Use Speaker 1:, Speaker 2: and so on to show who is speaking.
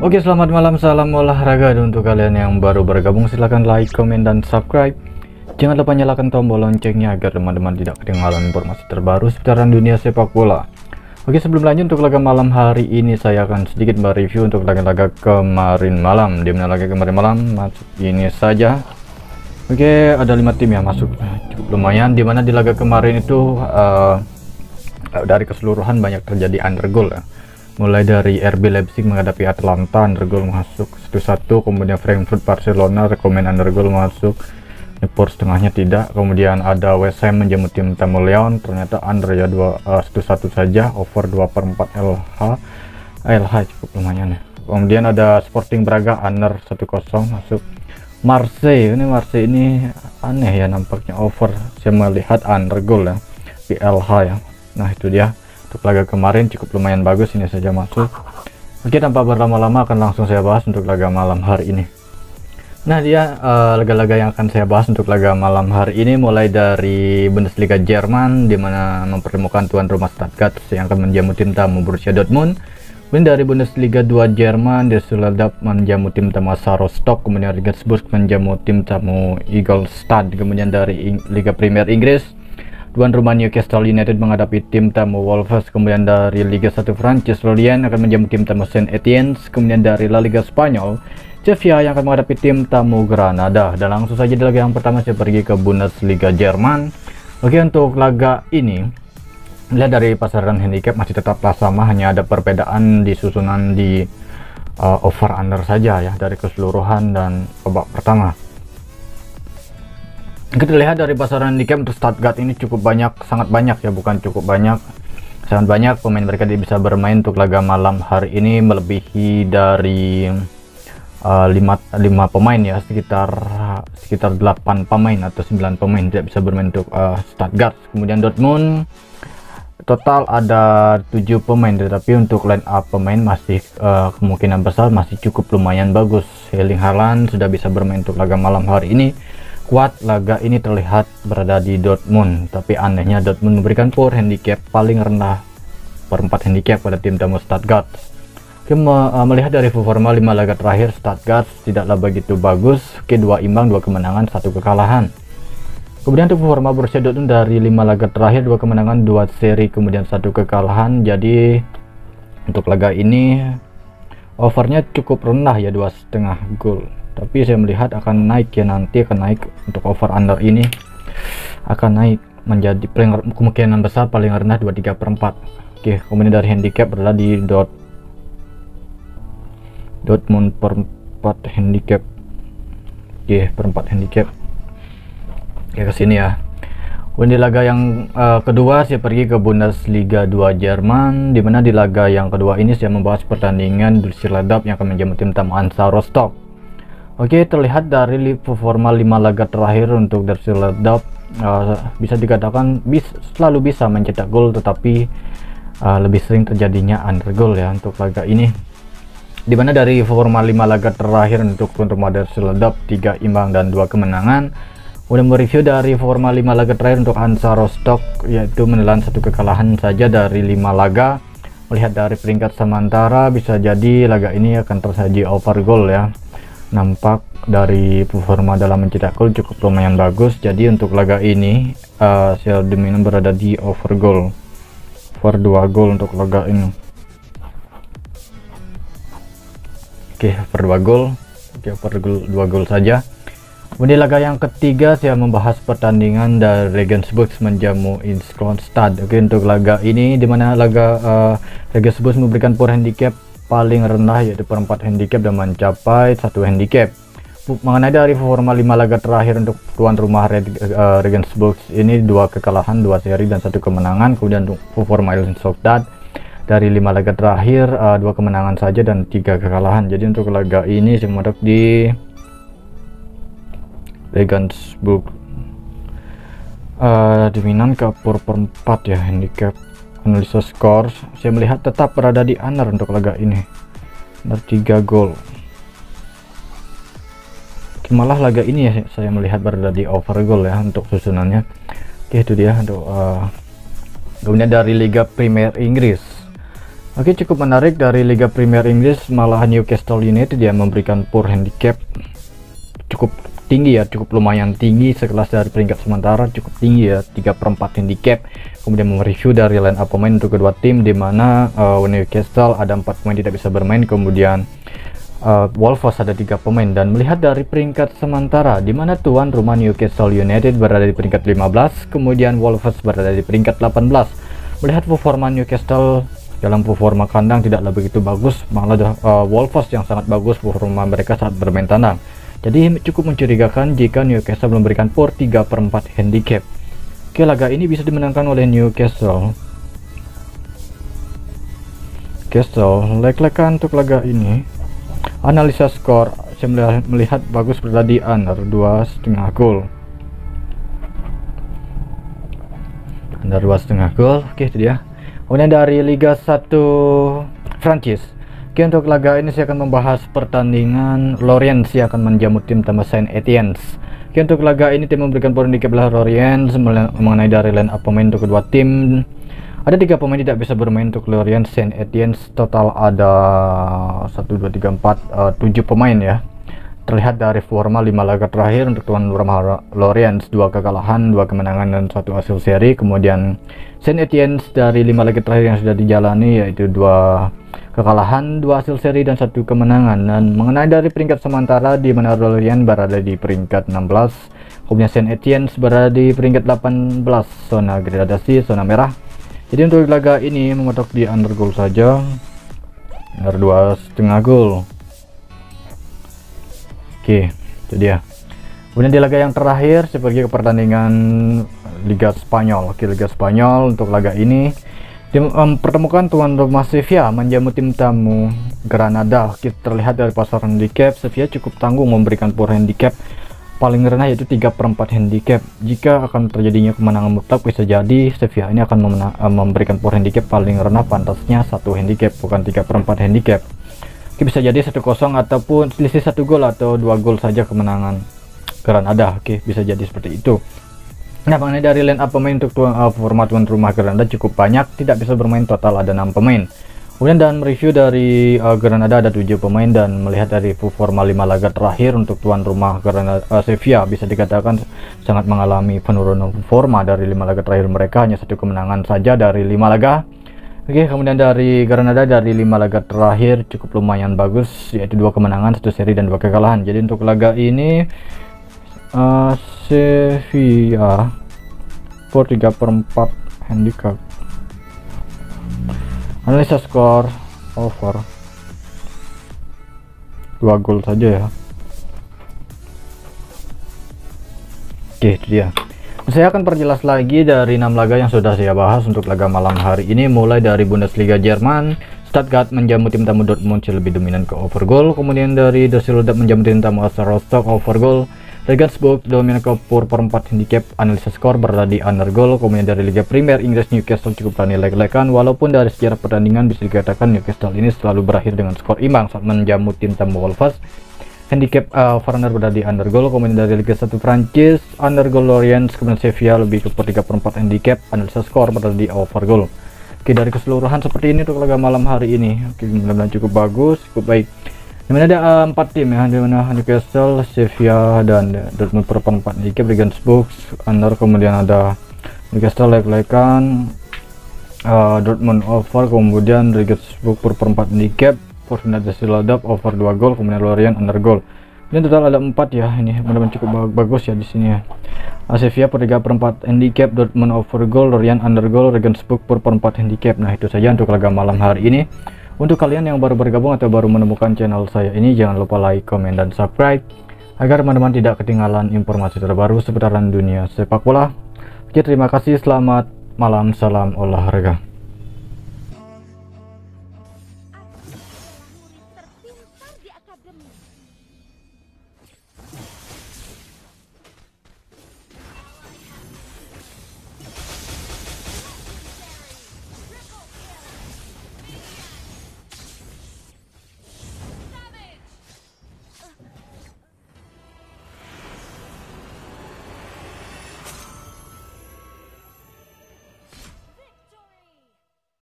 Speaker 1: Oke, selamat malam, salam olahraga. Dan untuk kalian yang baru bergabung, silahkan like, komen, dan subscribe. Jangan lupa nyalakan tombol loncengnya agar teman-teman tidak ketinggalan informasi terbaru seputaran dunia sepak bola. Oke, sebelum lanjut untuk laga malam hari ini, saya akan sedikit mereview untuk laga-laga kemarin malam. Dimana laga kemarin malam masuk ini saja. Oke, ada 5 tim ya masuk, cukup lumayan. Dimana di laga kemarin itu dari keseluruhan banyak terjadi undergoal ya. Mulai dari RB Leipzig menghadapi Atlanta, undergoal masuk 1-1, kemudian Frankfurt Barcelona rekomen undergoal masuk, Newport setengahnya tidak, kemudian ada West Ham menjamu tim tamu Lyon, ternyata under ya 1-1 saja, over 2/4 LH cukup lumayan ya. Kemudian ada Sporting Braga under 1-0 masuk. Marseille ini aneh ya, nampaknya over, saya melihat undergoal ya di LH ya. Nah itu dia untuk laga kemarin, cukup lumayan bagus, ini saja masuk. Oke, tanpa berlama-lama akan langsung saya bahas untuk laga malam hari ini. Nah dia laga-laga yang akan saya bahas untuk laga malam hari ini mulai dari Bundesliga Jerman, dimana mempertemukan tuan rumah Stuttgart yang akan menjamu tim tamu Borussia Dortmund. Kemudian dari Bundesliga 2 Jerman, Düsseldorf menjamu tim tamu Rostock, kemudian Regensburg menjamu tim tamu Ingolstadt. Kemudian dari Liga Premier Inggris, tuan rumah Newcastle United menghadapi tim tamu Wolves. Kemudian dari Liga 1 Prancis, Lorient akan menjamu tim tamu Saint Etienne. Kemudian dari La Liga Spanyol, Sevilla yang akan menghadapi tim tamu Granada. Dan langsung saja di laga yang pertama saya pergi ke Bundesliga Jerman. Oke, untuk laga ini lihat dari pasaran handicap masih tetaplah sama, hanya ada perbedaan di susunan di over under saja ya dari keseluruhan dan babak pertama. Kita lihat dari pasaran handicap untuk Stuttgart ini cukup banyak, sangat banyak ya, bukan cukup banyak, sangat banyak pemain mereka bisa bermain untuk laga malam hari ini, melebihi dari 5 pemain ya, sekitar 8 pemain atau 9 pemain tidak bisa bermain untuk Stuttgart. Kemudian Dortmund total ada 7 pemain, tetapi untuk line up pemain masih kemungkinan besar masih cukup lumayan bagus. Erling Haaland sudah bisa bermain untuk laga malam hari ini. Kuat laga ini terlihat berada di Dortmund, tapi anehnya Dortmund memberikan power handicap paling rendah per 4 handicap pada tim tamu Stuttgart. Oke, melihat dari performa 5 laga terakhir Stuttgart tidaklah begitu bagus. Oke, 2 imbang, 2 kemenangan, 1 kekalahan. Kemudian untuk performa Borussia Dortmund dari 5 laga terakhir, 2 kemenangan, 2 seri, kemudian 1 kekalahan. Jadi untuk laga ini overnya cukup rendah ya, 2,5 gol. Tapi saya melihat akan naik ya, nanti akan naik untuk over under ini, akan naik menjadi kemungkinan besar paling rendah 23/4. Oke, kemudian dari handicap adalah di Dortmund per 4 handicap. Oke, per 4 handicap. Oke, ke sini ya. Kemudian di laga yang kedua saya pergi ke Bundesliga 2 Jerman, dimana di laga yang kedua ini saya membahas pertandingan Düsseldorf yang akan menjamu tim tamu Hansa Rostock. Oke, terlihat dari performa 5 laga terakhir untuk Düsseldorf bisa dikatakan selalu bisa mencetak gol, tetapi lebih sering terjadinya undergoal ya untuk laga ini. Dimana dari performa 5 laga terakhir untuk tuan rumah Düsseldorf 3 imbang dan 2 kemenangan. Udah mereview dari performa 5 laga terakhir untuk Hansa Rostock, yaitu menelan 1 kekalahan saja dari 5 laga. Melihat dari peringkat sementara, bisa jadi laga ini akan tersaji over goal ya. Nampak dari performa dalam mencetak gol cukup lumayan bagus, jadi untuk laga ini saya dominan berada di over goal, over 2 gol untuk laga ini. Oke, over 2 gol. Oke, over 2 gol saja. Kemudian laga yang ketiga saya membahas pertandingan dari Regensburg menjamu Ingolstadt. Oke, untuk laga ini dimana laga Regensburg memberikan power handicap paling rendah yaitu per 4 handicap dan mencapai 1 handicap. Mengenai dari performa 5 laga terakhir untuk tuan rumah Regensburg ini 2 kekalahan, 2 seri dan 1 kemenangan. Kemudian untuk performa Ingolstadt dari 5 laga terakhir 2 kemenangan saja dan 3 kekalahan. Jadi untuk laga ini saya mendapat di Regensburg dominan ke per 4 ya handicap. Analisa skor saya melihat tetap berada di under untuk laga ini, under 3 gol. Malah laga ini ya saya melihat berada di over goal ya untuk susunannya. Oke, itu dia untuk kemudian dari Liga Premier Inggris. Oke, cukup menarik dari Liga Premier Inggris, malah Newcastle United dia memberikan poor handicap cukup tinggi ya, cukup lumayan tinggi, sekelas dari peringkat sementara cukup tinggi ya, 3/4 handicap. Kemudian mereview dari line up pemain untuk kedua tim, di mana Newcastle ada 4 pemain tidak bisa bermain, kemudian Wolves ada 3 pemain. Dan melihat dari peringkat sementara, di mana tuan rumah Newcastle United berada di peringkat 15, kemudian Wolves berada di peringkat 18. Melihat performa Newcastle dalam performa kandang tidaklah begitu bagus, malah Wolves yang sangat bagus performa mereka saat bermain tandang. Jadi cukup mencurigakan jika Newcastle memberikan poor 3/4 handicap. Oke, laga ini bisa dimenangkan oleh Newcastle. Lek-lekan untuk laga ini. Analisa skor, saya melihat bagus berada di under 2,5 gol. Under 2,5 gol. Oke, itu dia. Kemudian dari Liga 1 Prancis. Oke, untuk laga ini saya akan membahas pertandingan Lorient yang akan menjamu tim tambah Saint Etienne. Oke, untuk laga ini tim memberikan poin dikit belah Lorient. Mengenai dari line up pemain untuk kedua tim, ada 3 pemain tidak bisa bermain untuk Lorient. Saint Etienne total ada 1, 2, 3, 4, 7 pemain ya. Terlihat dari forma 5 laga terakhir untuk tuan rumah Lorient, 2 kekalahan, 2 kemenangan dan 1 hasil seri. Kemudian Saint Etienne dari 5 laga terakhir yang sudah dijalani yaitu 2 kekalahan, 2 hasil seri dan 1 kemenangan. Dan mengenai dari peringkat sementara, di mana Lorient berada di peringkat 16, kemudian Saint Etienne berada di peringkat 18, zona gradasi, zona merah. Jadi untuk laga ini mematok di under goal saja, under 2,5 gol. Oke, itu dia. Kemudian di laga yang terakhir saya pergi ke pertandingan Liga Spanyol. Oke, Liga Spanyol untuk laga ini pertemukan tuan rumah Sevilla menjamu tim tamu Granada. Kita terlihat dari pasar handicap, Sevilla cukup tanggung memberikan poor handicap paling rendah yaitu 3/4 handicap. Jika akan terjadinya kemenangan mutlak, bisa jadi Sevilla ini akan memberikan poor handicap paling rendah, pantasnya 1 handicap bukan 3/4 handicap. Oke, bisa jadi 1-0 ataupun selisih 1 gol atau 2 gol saja kemenangan Granada. Oke, bisa jadi seperti itu. Nah, mengenai dari line up pemain untuk format tuan rumah Granada cukup banyak, tidak bisa bermain, total ada 6 pemain. Kemudian dan review dari Granada ada 7 pemain, dan melihat dari performa 5 laga terakhir untuk tuan rumah Granada, Sevilla bisa dikatakan sangat mengalami penurunan performa. Dari 5 laga terakhir mereka hanya 1 kemenangan saja dari 5 laga. Oke, kemudian dari Granada dari 5 laga terakhir cukup lumayan bagus, yaitu 2 kemenangan, 1 seri dan 2 kekalahan. Jadi untuk laga ini Sevilla for 3/4 handicap. Analisa skor over 2 gol saja ya. Oke, itu dia. Saya akan perjelas lagi dari 6 laga yang sudah saya bahas untuk laga malam hari ini, mulai dari Bundesliga Jerman. Stuttgart menjamu tim tamu Dortmund lebih dominan ke over goal. Kemudian dari Düsseldorf menjamu tim tamu Hansa Rostock over goal. Regensburg dominan ke poor per 4 handicap, analisa skor berada di under goal. Kemudian dari Liga Premier Inggris, Newcastle cukup berani leg-legan, walaupun dari sejarah pertandingan bisa dikatakan Newcastle ini selalu berakhir dengan skor imbang saat menjamu tim tamu Wolves. Handicap Warner berada di under goal. Kemudian dari Liga 1 Prancis, under goal Lorient. Kemudian Sevilla lebih ke 3/4 handicap, analisa skor berada di over goal. Oke, dari keseluruhan seperti ini untuk laga malam hari ini. Oke, mudah-mudahan cukup bagus, cukup baik. Dimana ada 4 tim ya, dimana Newcastle, Sevilla dan Dortmund per 4 handicap, Regensburg under, kemudian ada Newcastle leg-legan, Dortmund over, kemudian Regensburg per 4 handicap, Fortuna Düsseldorf over 2 gol, kemudian Lorient under goal. Ini total ada 4 ya, ini mudah-mudahan cukup bagus ya di sini ya. Sevilla per 3/4 handicap, Dortmund over goal, Lorient under goal, Regensburg per 4 handicap. Nah, itu saja untuk laga malam hari ini. Untuk kalian yang baru bergabung atau baru menemukan channel saya ini, jangan lupa like, komen, dan subscribe agar teman-teman tidak ketinggalan informasi terbaru seputaran dunia sepak bola. Oke, terima kasih, selamat malam, salam olahraga.